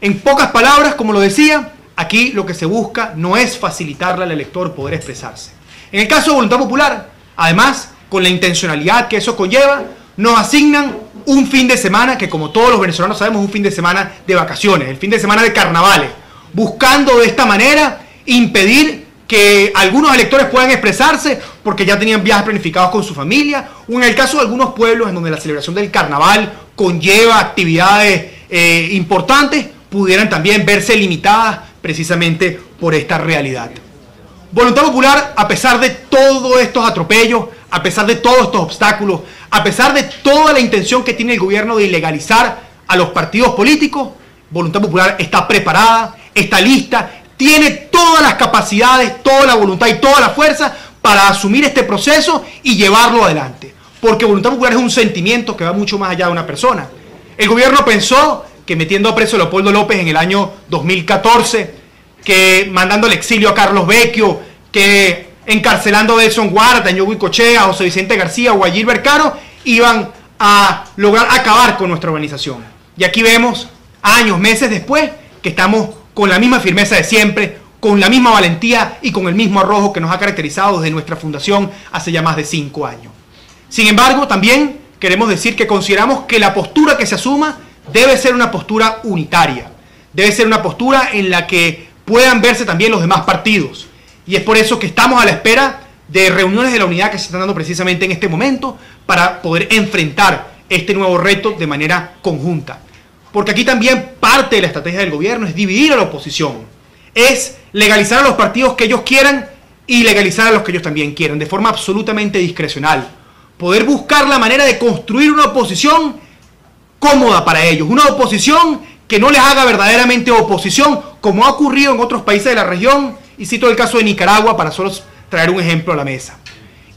En pocas palabras, como lo decía, aquí lo que se busca no es facilitarle al elector poder expresarse. En el caso de Voluntad Popular, además, con la intencionalidad que eso conlleva, nos asignan un fin de semana que, como todos los venezolanos sabemos, es un fin de semana de vacaciones, el fin de semana de carnavales, buscando de esta manera impedir que algunos electores puedan expresarse porque ya tenían viajes planificados con su familia, o en el caso de algunos pueblos en donde la celebración del carnaval conlleva actividades importantes, pudieran también verse limitadas precisamente por esta realidad. Voluntad Popular, a pesar de todos estos atropellos, a pesar de todos estos obstáculos, a pesar de toda la intención que tiene el gobierno de ilegalizar a los partidos políticos, Voluntad Popular está preparada, está lista, tiene todas las capacidades, toda la voluntad y toda la fuerza para asumir este proceso y llevarlo adelante. Porque Voluntad Popular es un sentimiento que va mucho más allá de una persona. El gobierno pensó que metiendo a preso a Leopoldo López en el año 2014, que mandando al exilio a Carlos Vecchio, que encarcelando a Edson Guarda, a Ñugo Cochea, a José Vicente García o a Gilbert Caro, iban a lograr acabar con nuestra organización. Y aquí vemos, años, meses después, que estamos con la misma firmeza de siempre, con la misma valentía y con el mismo arrojo que nos ha caracterizado desde nuestra fundación hace ya más de 5 años. Sin embargo, también queremos decir que consideramos que la postura que se asuma debe ser una postura unitaria, debe ser una postura en la que puedan verse también los demás partidos. Y es por eso que estamos a la espera de reuniones de la unidad que se están dando precisamente en este momento para poder enfrentar este nuevo reto de manera conjunta. Porque aquí también parte de la estrategia del gobierno es dividir a la oposición, es legalizar a los partidos que ellos quieran y legalizar a los que ellos también quieran, de forma absolutamente discrecional. Poder buscar la manera de construir una oposición cómoda para ellos, una oposición que no les haga verdaderamente oposición, como ha ocurrido en otros países de la región, y cito el caso de Nicaragua para solo traer un ejemplo a la mesa.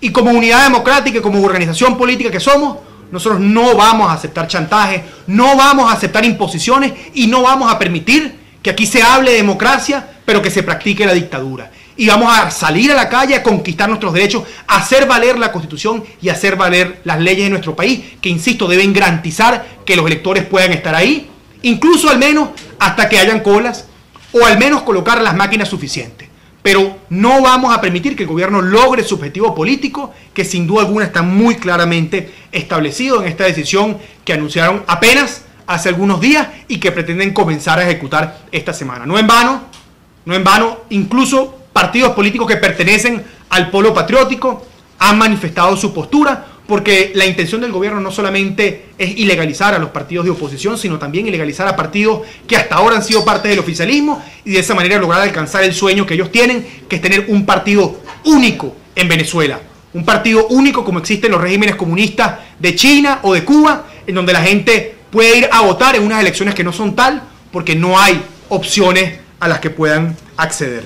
Y como unidad democrática y como organización política que somos, nosotros no vamos a aceptar chantaje, no vamos a aceptar imposiciones y no vamos a permitir que aquí se hable de democracia, pero que se practique la dictadura. Y vamos a salir a la calle a conquistar nuestros derechos, a hacer valer la Constitución y a hacer valer las leyes de nuestro país, que, insisto, deben garantizar que los electores puedan estar ahí, incluso al menos hasta que hayan colas, o al menos colocar las máquinas suficientes. Pero no vamos a permitir que el gobierno logre su objetivo político, que sin duda alguna está muy claramente establecido en esta decisión que anunciaron apenas hace algunos días y que pretenden comenzar a ejecutar esta semana. No en vano, incluso partidos políticos que pertenecen al polo patriótico han manifestado su postura, porque la intención del gobierno no solamente es ilegalizar a los partidos de oposición, sino también ilegalizar a partidos que hasta ahora han sido parte del oficialismo y de esa manera lograr alcanzar el sueño que ellos tienen, que es tener un partido único en Venezuela. Un partido único como existe en los regímenes comunistas de China o de Cuba, en donde la gente puede ir a votar en unas elecciones que no son tal, porque no hay opciones a las que puedan acceder.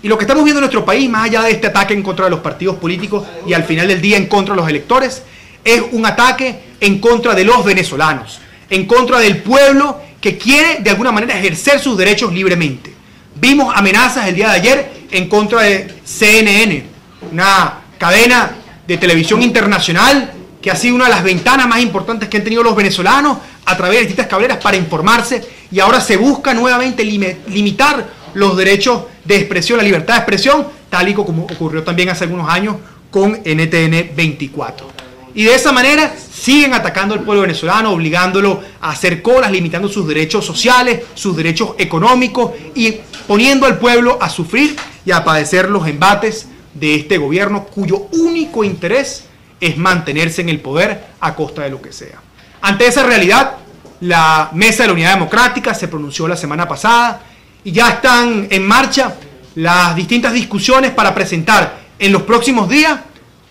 Y lo que estamos viendo en nuestro país, más allá de este ataque en contra de los partidos políticos y al final del día en contra de los electores, es un ataque en contra de los venezolanos, en contra del pueblo que quiere de alguna manera ejercer sus derechos libremente. Vimos amenazas el día de ayer en contra de CNN, una cadena de televisión internacional que ha sido una de las ventanas más importantes que han tenido los venezolanos a través de distintas cableras para informarse, y ahora se busca nuevamente limitar los derechos de expresión, la libertad de expresión, tal y como ocurrió también hace algunos años con NTN 24. Y de esa manera siguen atacando al pueblo venezolano, obligándolo a hacer colas, limitando sus derechos sociales, sus derechos económicos y poniendo al pueblo a sufrir y a padecer los embates de este gobierno cuyo único interés es mantenerse en el poder a costa de lo que sea. Ante esa realidad, la Mesa de la Unidad Democrática se pronunció la semana pasada y ya están en marcha las distintas discusiones para presentar en los próximos días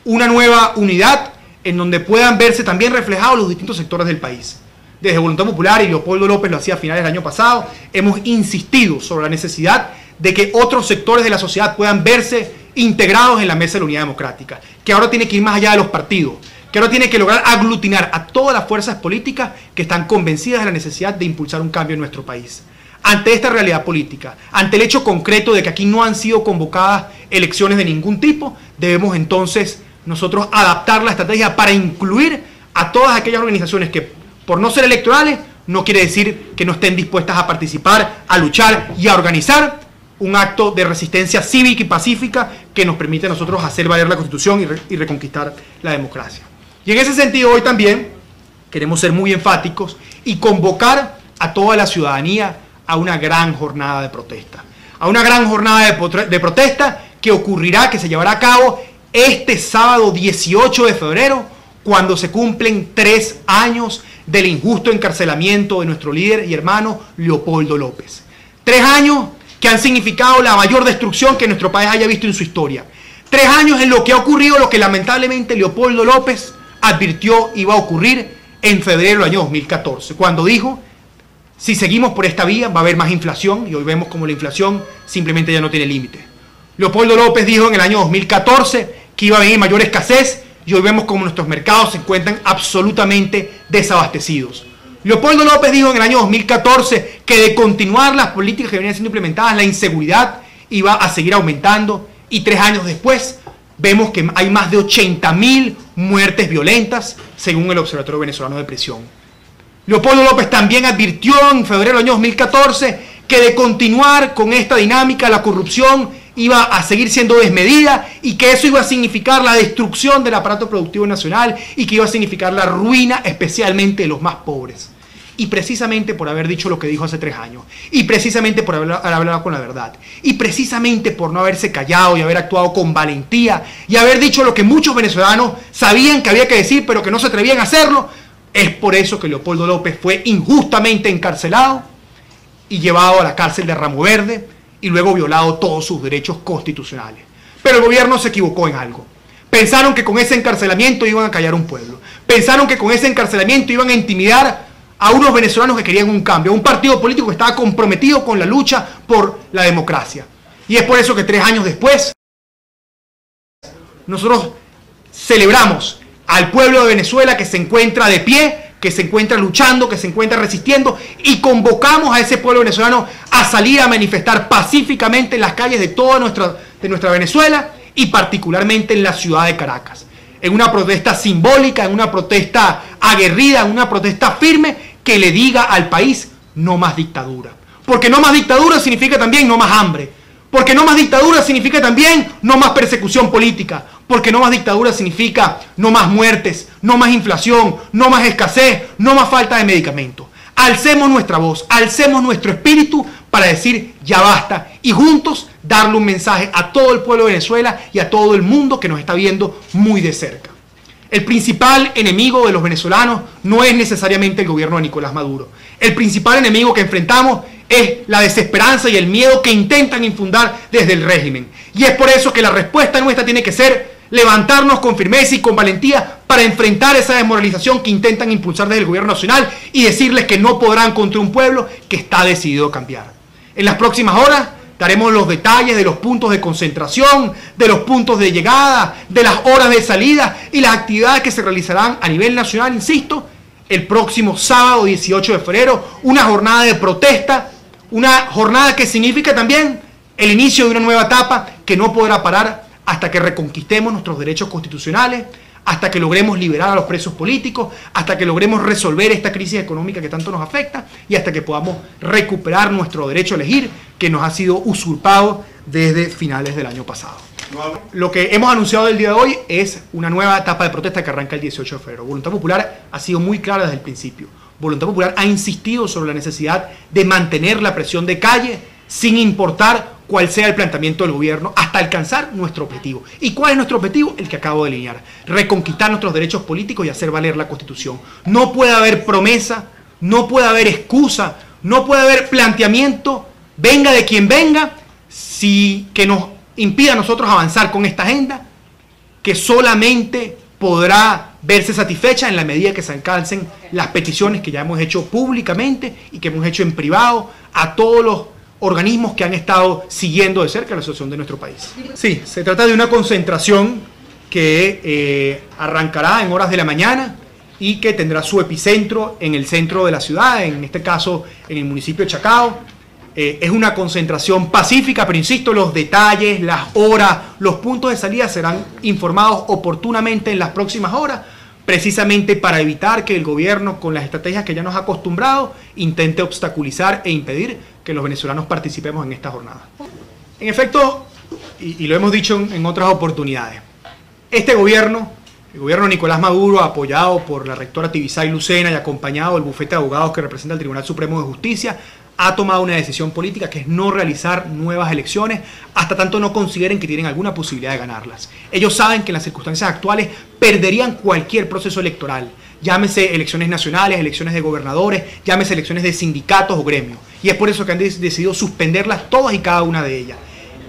una nueva unidad en donde puedan verse también reflejados los distintos sectores del país. Desde Voluntad Popular, y Leopoldo López lo hacía a finales del año pasado, hemos insistido sobre la necesidad de que otros sectores de la sociedad puedan verse integrados en la Mesa de la Unidad Democrática, que ahora tiene que ir más allá de los partidos, que ahora tiene que lograr aglutinar a todas las fuerzas políticas que están convencidas de la necesidad de impulsar un cambio en nuestro país. Ante esta realidad política, ante el hecho concreto de que aquí no han sido convocadas elecciones de ningún tipo, debemos entonces nosotros adaptar la estrategia para incluir a todas aquellas organizaciones que, por no ser electorales, no quiere decir que no estén dispuestas a participar, a luchar y a organizar un acto de resistencia cívica y pacífica que nos permite a nosotros hacer valer la Constitución y reconquistar la democracia. Y en ese sentido hoy también queremos ser muy enfáticos y convocar a toda la ciudadanía a una gran jornada de protesta. A una gran jornada de protesta que ocurrirá, que se llevará a cabo este sábado 18 de febrero, cuando se cumplen 3 años del injusto encarcelamiento de nuestro líder y hermano Leopoldo López. 3 años que han significado la mayor destrucción que nuestro país haya visto en su historia. 3 años en lo que ha ocurrido lo que lamentablemente Leopoldo López advirtió iba a ocurrir en febrero del año 2014, cuando dijo: si seguimos por esta vía va a haber más inflación, y hoy vemos como la inflación simplemente ya no tiene límite. Leopoldo López dijo en el año 2014 que iba a venir mayor escasez, y hoy vemos como nuestros mercados se encuentran absolutamente desabastecidos. Leopoldo López dijo en el año 2014 que de continuar las políticas que venían siendo implementadas, la inseguridad iba a seguir aumentando, y 3 años después vemos que hay más de 80.000 muertes violentas, según el Observatorio Venezolano de Prisión. Leopoldo López también advirtió en febrero del año 2014 que de continuar con esta dinámica la corrupción iba a seguir siendo desmedida y que eso iba a significar la destrucción del aparato productivo nacional y que iba a significar la ruina especialmente de los más pobres. Y precisamente por haber dicho lo que dijo hace 3 años, y precisamente por haber hablado con la verdad, y precisamente por no haberse callado y haber actuado con valentía y haber dicho lo que muchos venezolanos sabían que había que decir pero que no se atrevían a hacerlo, es por eso que Leopoldo López fue injustamente encarcelado y llevado a la cárcel de Ramo Verde y luego violado todos sus derechos constitucionales. Pero el gobierno se equivocó en algo. Pensaron que con ese encarcelamiento iban a callar un pueblo. Pensaron que con ese encarcelamiento iban a intimidar a unos venezolanos que querían un cambio, a un partido político que estaba comprometido con la lucha por la democracia. Y es por eso que 3 años después nosotros celebramos al pueblo de Venezuela que se encuentra de pie, que se encuentra luchando, que se encuentra resistiendo, y convocamos a ese pueblo venezolano a salir a manifestar pacíficamente en las calles de toda nuestra Venezuela y particularmente en la ciudad de Caracas, en una protesta simbólica, en una protesta aguerrida, en una protesta firme que le diga al país: no más dictadura. Porque no más dictadura significa también no más hambre. Porque no más dictadura significa también no más persecución política. Porque no más dictadura significa no más muertes, no más inflación, no más escasez, no más falta de medicamentos. Alcemos nuestra voz, alcemos nuestro espíritu para decir ya basta y juntos darle un mensaje a todo el pueblo de Venezuela y a todo el mundo que nos está viendo muy de cerca. El principal enemigo de los venezolanos no es necesariamente el gobierno de Nicolás Maduro. El principal enemigo que enfrentamos es la desesperanza y el miedo que intentan infundar desde el régimen. Y es por eso que la respuesta nuestra tiene que ser levantarnos con firmeza y con valentía para enfrentar esa desmoralización que intentan impulsar desde el gobierno nacional y decirles que no podrán contra un pueblo que está decidido a cambiar. En las próximas horas daremos los detalles de los puntos de concentración, de los puntos de llegada, de las horas de salida y las actividades que se realizarán a nivel nacional, insisto, el próximo sábado 18 de febrero, una jornada de protesta, una jornada que significa también el inicio de una nueva etapa que no podrá parar hasta que reconquistemos nuestros derechos constitucionales, hasta que logremos liberar a los presos políticos, hasta que logremos resolver esta crisis económica que tanto nos afecta y hasta que podamos recuperar nuestro derecho a elegir que nos ha sido usurpado desde finales del año pasado. Lo que hemos anunciado el día de hoy es una nueva etapa de protesta que arranca el 18 de febrero. Voluntad Popular ha sido muy clara desde el principio. Voluntad Popular ha insistido sobre la necesidad de mantener la presión de calle sin importar cuál sea el planteamiento del gobierno hasta alcanzar nuestro objetivo. ¿Y cuál es nuestro objetivo? El que acabo de delinear: reconquistar nuestros derechos políticos y hacer valer la Constitución. No puede haber promesa, no puede haber excusa, no puede haber planteamiento, venga de quien venga, que nos impida a nosotros avanzar con esta agenda, que solamente podrá verse satisfecha en la medida que se alcancen las peticiones que ya hemos hecho públicamente y que hemos hecho en privado a todos los organismos que han estado siguiendo de cerca la situación de nuestro país. Sí, se trata de una concentración que arrancará en horas de la mañana y que tendrá su epicentro en el centro de la ciudad, en este caso en el municipio de Chacao. Es una concentración pacífica, pero insisto, los detalles, las horas, los puntos de salida serán informados oportunamente en las próximas horas precisamente para evitar que el gobierno, con las estrategias que ya nos ha acostumbrado, intente obstaculizar e impedir que los venezolanos participemos en esta jornada. En efecto, y lo hemos dicho en otras oportunidades, este gobierno, el gobierno de Nicolás Maduro, apoyado por la rectora Tibisay Lucena y acompañado del bufete de abogados que representa el Tribunal Supremo de Justicia, ha tomado una decisión política que es no realizar nuevas elecciones hasta tanto no consideren que tienen alguna posibilidad de ganarlas. Ellos saben que en las circunstancias actuales perderían cualquier proceso electoral, llámese elecciones nacionales, elecciones de gobernadores, llámese elecciones de sindicatos o gremios. Y es por eso que han decidido suspenderlas todas y cada una de ellas.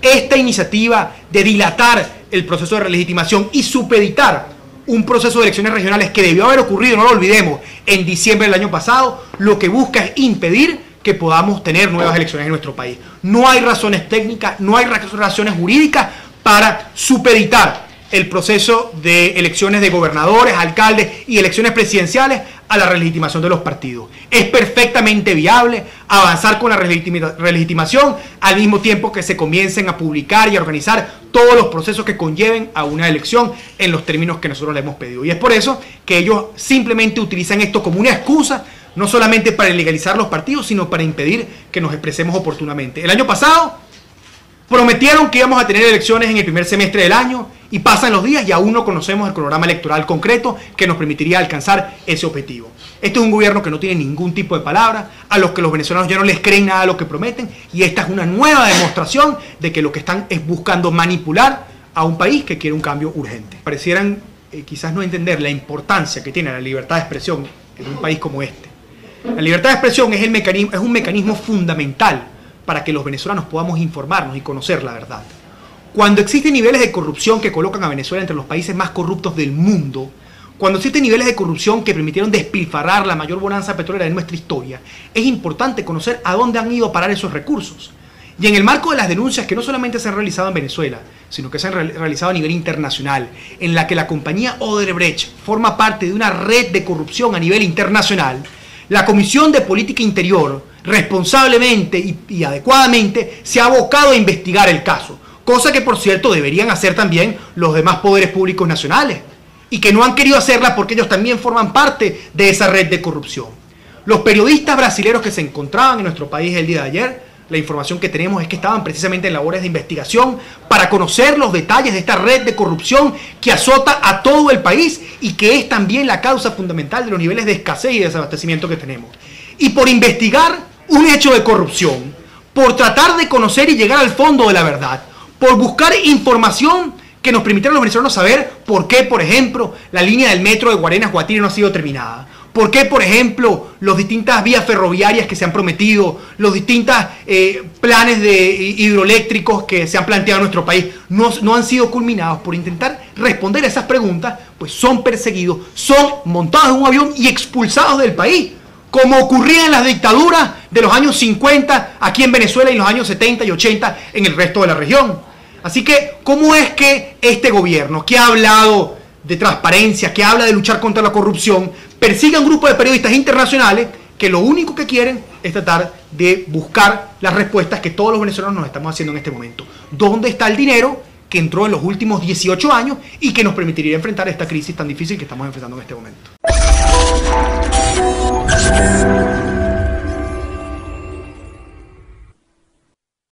Esta iniciativa de dilatar el proceso de relegitimación y supeditar un proceso de elecciones regionales que debió haber ocurrido, no lo olvidemos, en diciembre del año pasado, lo que busca es impedir que podamos tener nuevas elecciones en nuestro país. No hay razones técnicas, no hay razones jurídicas para supeditar el proceso de elecciones de gobernadores, alcaldes y elecciones presidenciales a la relegitimación de los partidos. Es perfectamente viable avanzar con la relegitimación al mismo tiempo que se comiencen a publicar y a organizar todos los procesos que conlleven a una elección en los términos que nosotros le hemos pedido. Y es por eso que ellos simplemente utilizan esto como una excusa, no solamente para ilegalizar los partidos, sino para impedir que nos expresemos oportunamente. El año pasado prometieron que íbamos a tener elecciones en el primer semestre del año y pasan los días y aún no conocemos el programa electoral concreto que nos permitiría alcanzar ese objetivo. Este es un gobierno que no tiene ningún tipo de palabra, a los que los venezolanos ya no les creen nada de lo que prometen, y esta es una nueva demostración de que lo que están es buscando manipular a un país que quiere un cambio urgente. Parecieran quizás no entender la importancia que tiene la libertad de expresión en un país como este. La libertad de expresión es un mecanismo fundamental para que los venezolanos podamos informarnos y conocer la verdad. Cuando existen niveles de corrupción que colocan a Venezuela entre los países más corruptos del mundo, cuando existen niveles de corrupción que permitieron despilfarrar la mayor bonanza petrolera de nuestra historia, es importante conocer a dónde han ido a parar esos recursos. Y en el marco de las denuncias que no solamente se han realizado en Venezuela, sino que se han realizado a nivel internacional, en la que la compañía Odebrecht forma parte de una red de corrupción a nivel internacional, la Comisión de Política Interior, responsablemente y adecuadamente, se ha abocado a investigar el caso, cosa que, por cierto, deberían hacer también los demás poderes públicos nacionales, y que no han querido hacerla porque ellos también forman parte de esa red de corrupción. Los periodistas brasileños que se encontraban en nuestro país el día de ayer, la información que tenemos es que estaban precisamente en labores de investigación para conocer los detalles de esta red de corrupción que azota a todo el país y que es también la causa fundamental de los niveles de escasez y desabastecimiento que tenemos. Y por investigar un hecho de corrupción, por tratar de conocer y llegar al fondo de la verdad, por buscar información que nos permitiera a los venezolanos saber por qué, por ejemplo, la línea del metro de Guarenas-Guatire no ha sido terminada. ¿Por qué, por ejemplo, las distintas vías ferroviarias que se han prometido, los distintos planes hidroeléctricos que se han planteado en nuestro país no han sido culminados? Por intentar responder a esas preguntas, pues son perseguidos, son montados en un avión y expulsados del país, como ocurría en las dictaduras de los años 50 aquí en Venezuela y en los años 70 y 80 en el resto de la región. Así que, ¿cómo es que este gobierno, que ha hablado de transparencia, que habla de luchar contra la corrupción, persigue a un grupo de periodistas internacionales que lo único que quieren es tratar de buscar las respuestas que todos los venezolanos nos estamos haciendo en este momento? ¿Dónde está el dinero que entró en los últimos 18 años y que nos permitiría enfrentar esta crisis tan difícil que estamos enfrentando en este momento?